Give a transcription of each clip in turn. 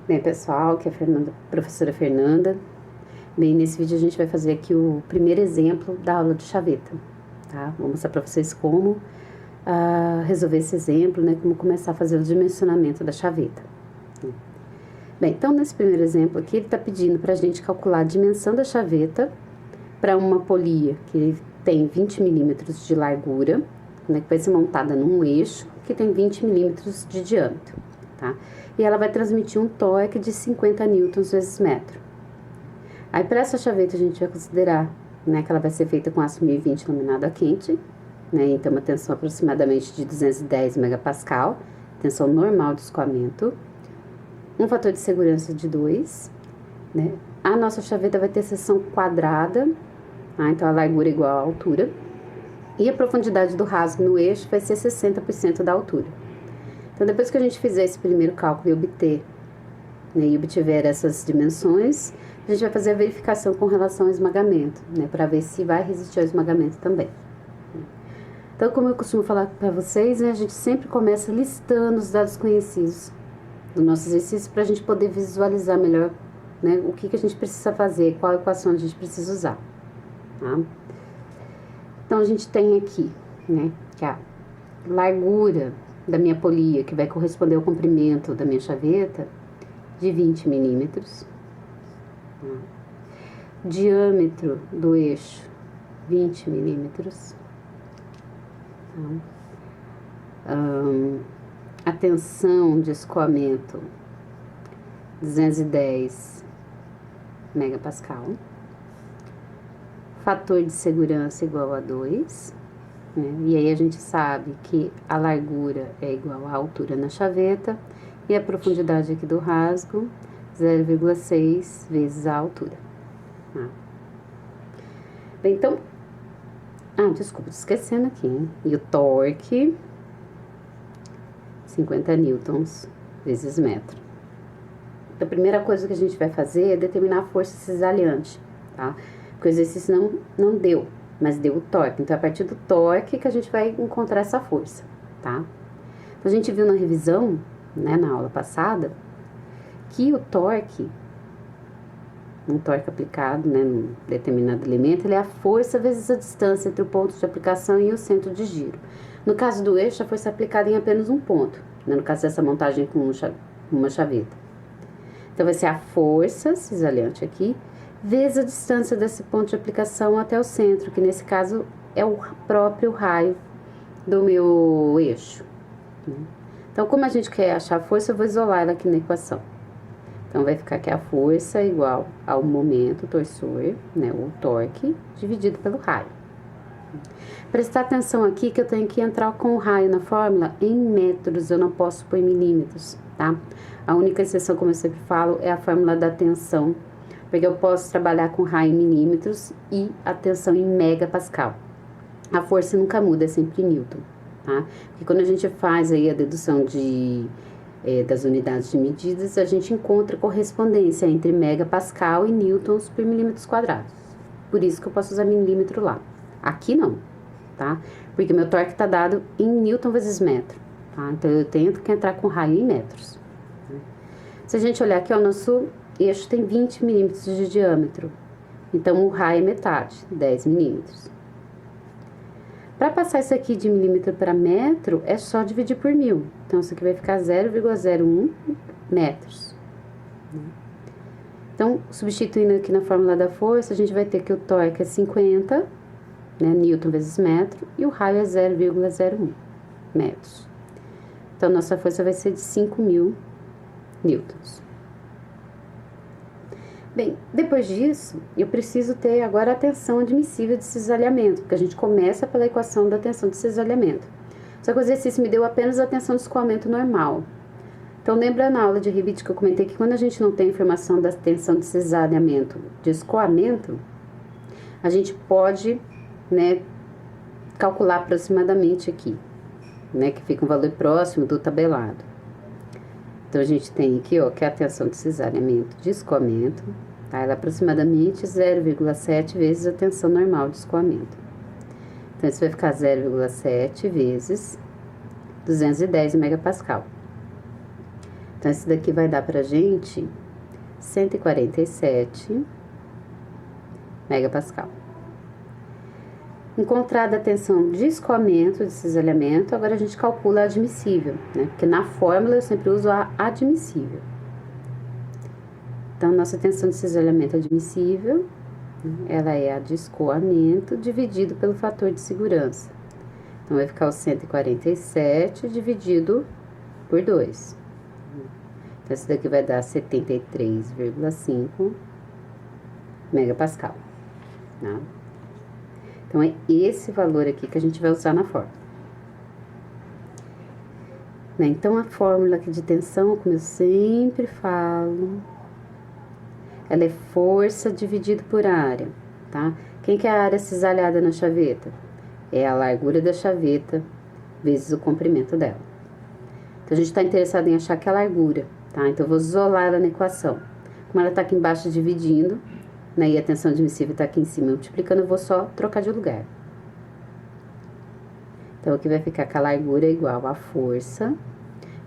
Bem, pessoal, aqui é a professora Fernanda. Bem, nesse vídeo a gente vai fazer aqui o primeiro exemplo da aula de chaveta, tá? Vou mostrar para vocês como resolver esse exemplo, né? Como começar a fazer o dimensionamento da chaveta. Bem, então nesse primeiro exemplo aqui, ele está pedindo para a gente calcular a dimensão da chaveta para uma polia que tem 20 milímetros de largura, né? Que vai ser montada num eixo que tem 20 milímetros de diâmetro, tá? E ela vai transmitir um torque de 50 newtons vezes metro. Aí, para essa chaveta, a gente vai considerar, né, que ela vai ser feita com aço 1020 laminado a quente, né, então uma tensão aproximadamente de 210 megapascal, tensão normal de escoamento, um fator de segurança de 2, né, a nossa chaveta vai ter seção quadrada, tá, então a largura é igual à altura, e a profundidade do rasgo no eixo vai ser 60% da altura. Então, depois que a gente fizer esse primeiro cálculo e obtiver essas dimensões, a gente vai fazer a verificação com relação ao esmagamento, né, para ver se vai resistir ao esmagamento também. Então, como eu costumo falar para vocês, né, a gente sempre começa listando os dados conhecidos do nosso exercício para a gente poder visualizar melhor, né, o que a gente precisa fazer, qual equação a gente precisa usar, tá? Então, a gente tem aqui, né, que a largura da minha polia, que vai corresponder ao comprimento da minha chaveta, de 20 milímetros. Diâmetro do eixo, 20 milímetros. A tensão de escoamento, 210 megapascal. Fator de segurança igual a 2. Né? E aí a gente sabe que a largura é igual à altura na chaveta e a profundidade aqui do rasgo, 0,6 vezes a altura. Tá? Bem, então, desculpa, tô esquecendo aqui, hein? E o torque, 50 newtons vezes metro. Então, a primeira coisa que a gente vai fazer é determinar a força cisalhante, tá? Porque o exercício não deu, mas deu o torque. Então, é a partir do torque que a gente vai encontrar essa força, tá? Então, a gente viu na revisão, né, na aula passada, que o torque, um torque aplicado, né, num determinado elemento, ele é a força vezes a distância entre o ponto de aplicação e o centro de giro. No caso do eixo, a força é aplicada em apenas um ponto, né, no caso dessa montagem com uma chaveta. Então, vai ser a força cisalhante aqui, vezes a distância desse ponto de aplicação até o centro, que nesse caso é o próprio raio do meu eixo. Então, como a gente quer achar a força, eu vou isolar ela aqui na equação. Então, vai ficar que a força é igual ao momento torsor, né, o torque, dividido pelo raio. Prestar atenção aqui que eu tenho que entrar com o raio na fórmula em metros, eu não posso pôr em milímetros, tá? A única exceção, como eu sempre falo, é a fórmula da tensão, porque eu posso trabalhar com raio em milímetros e a tensão em megapascal. A força nunca muda, é sempre Newton, tá? Porque quando a gente faz aí a dedução das unidades de medidas, a gente encontra correspondência entre megapascal e newtons por milímetros quadrados. Por isso que eu posso usar milímetro lá. Aqui não, tá? Porque meu torque está dado em newton vezes metro, tá? Então, eu tenho que entrar com raio em metros. Se a gente olhar aqui, ó, o nosso eixo tem 20 milímetros de diâmetro. Então, o raio é metade, 10 milímetros. Para passar isso aqui de milímetro para metro, é só dividir por 1000. Então, isso aqui vai ficar 0,01 metros. Então, substituindo aqui na fórmula da força, a gente vai ter que o torque é 50, né, newton vezes metro, e o raio é 0,01 metros. Então, nossa força vai ser de 5.000 newtons. Bem, depois disso, eu preciso ter agora a tensão admissível de cisalhamento, porque a gente começa pela equação da tensão de cisalhamento. Só que o exercício me deu apenas a tensão de escoamento normal. Então, lembra na aula de rebite que eu comentei que quando a gente não tem informação da tensão de cisalhamento de escoamento, a gente pode, né, calcular aproximadamente aqui, né, que fica um valor próximo do tabelado. Então, a gente tem aqui, ó, que é a tensão de cisalhamento de escoamento, tá? Ela é aproximadamente 0,7 vezes a tensão normal de escoamento. Então, isso vai ficar 0,7 vezes 210 megapascal. Então, esse daqui vai dar pra gente 147 megapascal. Encontrada a tensão de escoamento, de cisalhamento, agora a gente calcula a admissível, né? Porque na fórmula eu sempre uso a admissível. Então, nossa tensão de cisalhamento admissível, ela é a de escoamento dividido pelo fator de segurança. Então, vai ficar o 147 dividido por 2. Então, esse daqui vai dar 73,5 megapascal. Tá? Então, é esse valor aqui que a gente vai usar na fórmula. Né? Então, a fórmula aqui de tensão, como eu sempre falo, ela é força dividido por área, tá? Quem que é a área cisalhada na chaveta? É a largura da chaveta vezes o comprimento dela. Então, a gente está interessado em achar que é a largura, tá? Então, eu vou isolar ela na equação. Como ela está aqui embaixo dividindo, né, e a tensão admissível está aqui em cima multiplicando, eu vou só trocar de lugar. Então, aqui vai ficar que a largura é igual a força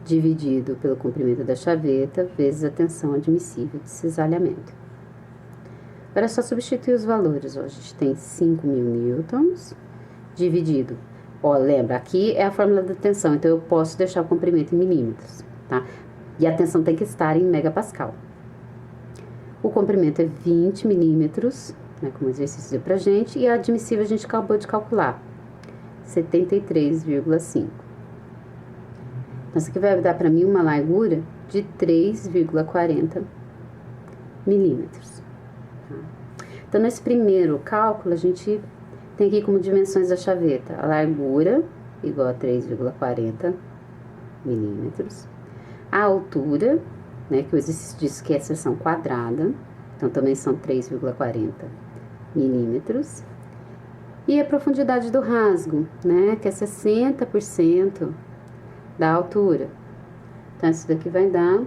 dividido pelo comprimento da chaveta vezes a tensão admissível de cisalhamento. Agora é só substituir os valores. Ó, a gente tem 5.000 newtons dividido. Ó, lembra, aqui é a fórmula da tensão, então eu posso deixar o comprimento em milímetros, tá? E a tensão tem que estar em megapascal. O comprimento é 20 milímetros, né, como o exercício deu pra gente, e a admissível a gente acabou de calcular, 73,5. Então, isso aqui vai dar pra mim uma largura de 3,40 milímetros. Tá? Então, nesse primeiro cálculo, a gente tem aqui como dimensões da chaveta a largura, igual a 3,40 milímetros, a altura, né, que o exercício diz que é seção quadrada, então também são 3,40 milímetros, e a profundidade do rasgo, né, que é 60% da altura. Então, isso daqui vai dar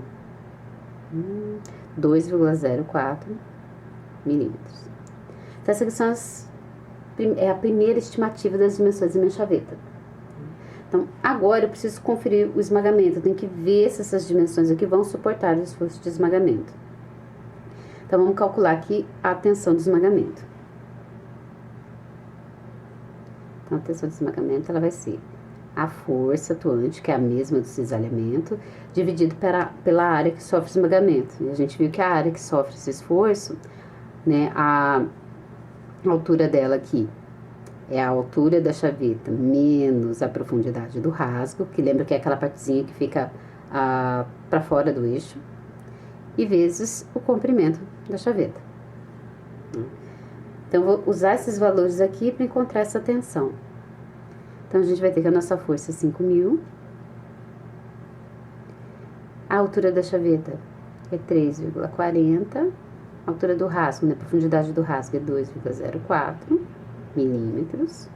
2,04 milímetros. Então, essas são é a primeira estimativa das dimensões da minha chaveta. Então, agora eu preciso conferir o esmagamento. Eu tenho que ver se essas dimensões aqui vão suportar o esforço de esmagamento. Então, vamos calcular aqui a tensão de esmagamento. Então, a tensão de esmagamento, ela vai ser a força atuante, que é a mesma do cisalhamento, dividido pela área que sofre esmagamento. E a gente viu que a área que sofre esse esforço, né, a altura dela aqui é a altura da chaveta menos a profundidade do rasgo, que lembra que é aquela partezinha que fica para fora do eixo, e vezes o comprimento da chaveta. Então, vou usar esses valores aqui para encontrar essa tensão. Então, a gente vai ter que a nossa força é 5.000. A altura da chaveta é 3,40. A altura do rasgo, né, a profundidade do rasgo é 2,04 milímetros.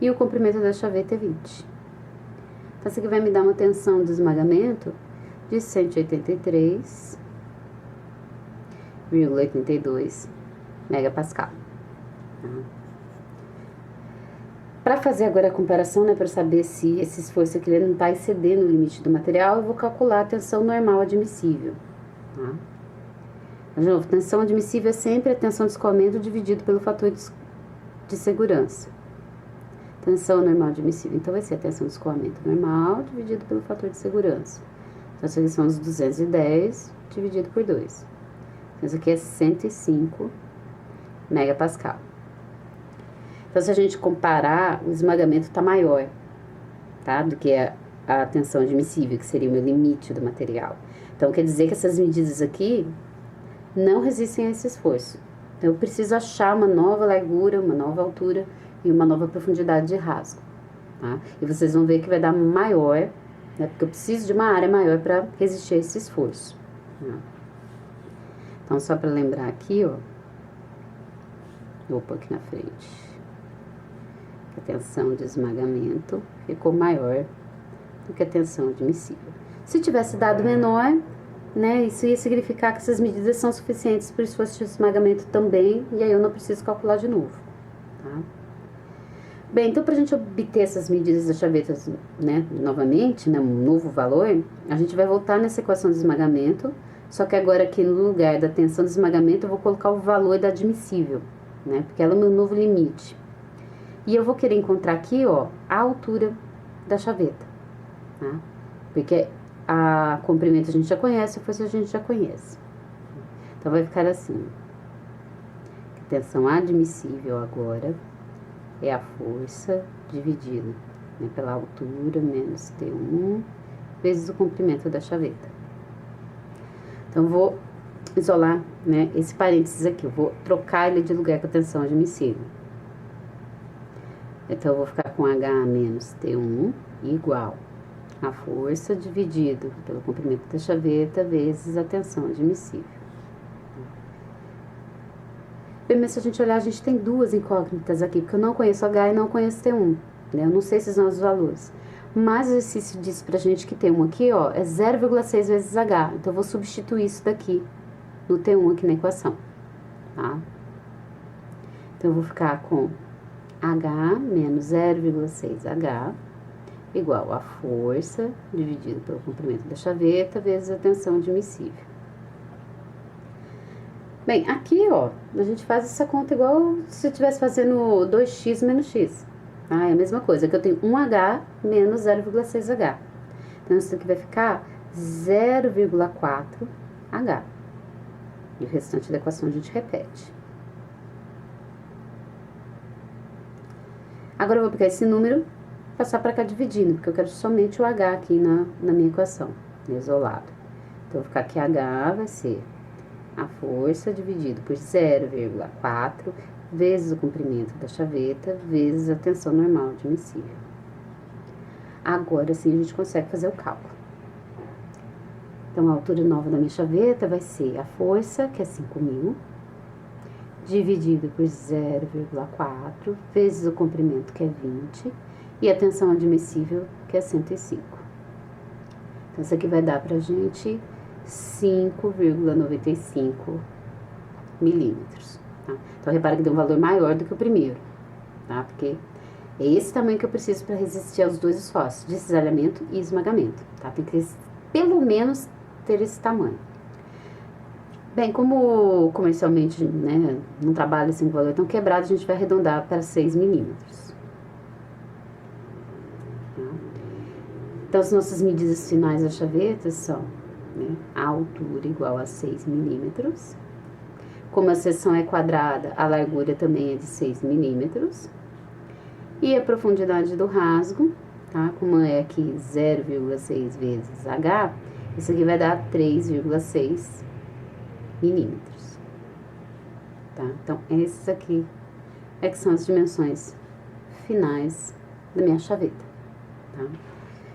E o comprimento da chaveta é 20. Então, isso aqui vai me dar uma tensão de esmagamento de 183,82 megapascal. Tá? Para fazer agora a comparação, né, para saber se esse esforço aqui não está excedendo o limite do material, eu vou calcular a tensão normal admissível. Tá? De novo, tensão admissível é sempre a tensão de escoamento dividido pelo fator de segurança. Tensão normal admissível, então vai ser a tensão de escoamento normal dividido pelo fator de segurança. Então, essa aqui são os 210 dividido por 2. Então, isso aqui é 105 megapascal. Então, se a gente comparar, o esmagamento está maior, tá? Do que a tensão admissível, que seria o meu limite do material. Então, quer dizer que essas medidas aqui não resistem a esse esforço. Então, eu preciso achar uma nova largura, uma nova altura e uma nova profundidade de rasgo, tá? E vocês vão ver que vai dar maior, né? Porque eu preciso de uma área maior para resistir a esse esforço. Tá? Então, só para lembrar aqui, ó, vou pôr aqui na frente. A tensão de esmagamento ficou maior do que a tensão admissível. Se tivesse dado menor, né, isso ia significar que essas medidas são suficientes para o esforço de esmagamento também, e aí eu não preciso calcular de novo, tá? Bem, então pra gente obter essas medidas das chavetas, né, novamente, né, um novo valor, a gente vai voltar nessa equação de esmagamento, só que agora aqui no lugar da tensão de esmagamento eu vou colocar o valor da admissível, né, porque ela é o meu novo limite. E eu vou querer encontrar aqui, ó, a altura da chaveta, tá? Porque a comprimento a gente já conhece, a força a gente já conhece. Então vai ficar assim, tensão admissível agora é a força dividida, né, pela altura menos T1 vezes o comprimento da chaveta. Então, vou isolar, né, esse parênteses aqui, eu vou trocar ele de lugar com a tensão admissível. Então, eu vou ficar com H menos T1 igual a força dividido pelo comprimento da chaveta vezes a tensão admissível. Bem, mas se a gente olhar, a gente tem duas incógnitas aqui, porque eu não conheço H e não conheço T1, né? Eu não sei esses são os valores. Mas o exercício diz pra gente que T1 aqui, ó, é 0,6 vezes H. Então, eu vou substituir isso daqui no T1 aqui na equação, tá? Então, eu vou ficar com H menos 0,6H igual a força dividido pelo comprimento da chaveta vezes a tensão admissível. Bem, aqui, ó, a gente faz essa conta igual se eu estivesse fazendo 2x menos x. Ah, é a mesma coisa, que eu tenho 1H menos 0,6H. Então, isso aqui vai ficar 0,4H. E o restante da equação a gente repete. Agora, eu vou pegar esse número e passar para cá dividindo, porque eu quero somente o H aqui na minha equação, isolado. Então, eu vou ficar aqui H vai ser a força dividido por 0,4 vezes o comprimento da chaveta vezes a tensão normal admissível. Agora sim a gente consegue fazer o cálculo. Então, a altura nova da minha chaveta vai ser a força, que é 5.000, dividido por 0,4 vezes o comprimento, que é 20, e a tensão admissível, que é 105. Então, isso aqui vai dar pra gente 5,95 milímetros, tá? Então, repara que deu um valor maior do que o primeiro, tá? Porque é esse tamanho que eu preciso para resistir aos dois esforços, de cisalhamento e esmagamento, tá? Tem que pelo menos ter esse tamanho. Bem, como comercialmente, né, não trabalha assim com valor tão quebrado, a gente vai arredondar para 6 milímetros. Tá? Então, as nossas medidas finais da chaveta são, né, a altura igual a 6 milímetros. Como a seção é quadrada, a largura também é de 6 milímetros. E a profundidade do rasgo, tá? Como é aqui 0,6 vezes H, isso aqui vai dar 3,6 milímetros. Tá? Então, essas aqui é que são as dimensões finais da minha chaveta, tá?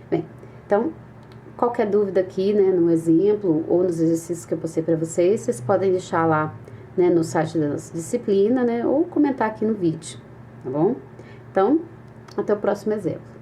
Bem, então, qualquer dúvida aqui, né, no exemplo ou nos exercícios que eu postei para vocês podem deixar lá, né, no site da nossa disciplina, né, ou comentar aqui no vídeo, tá bom? Então, até o próximo exemplo.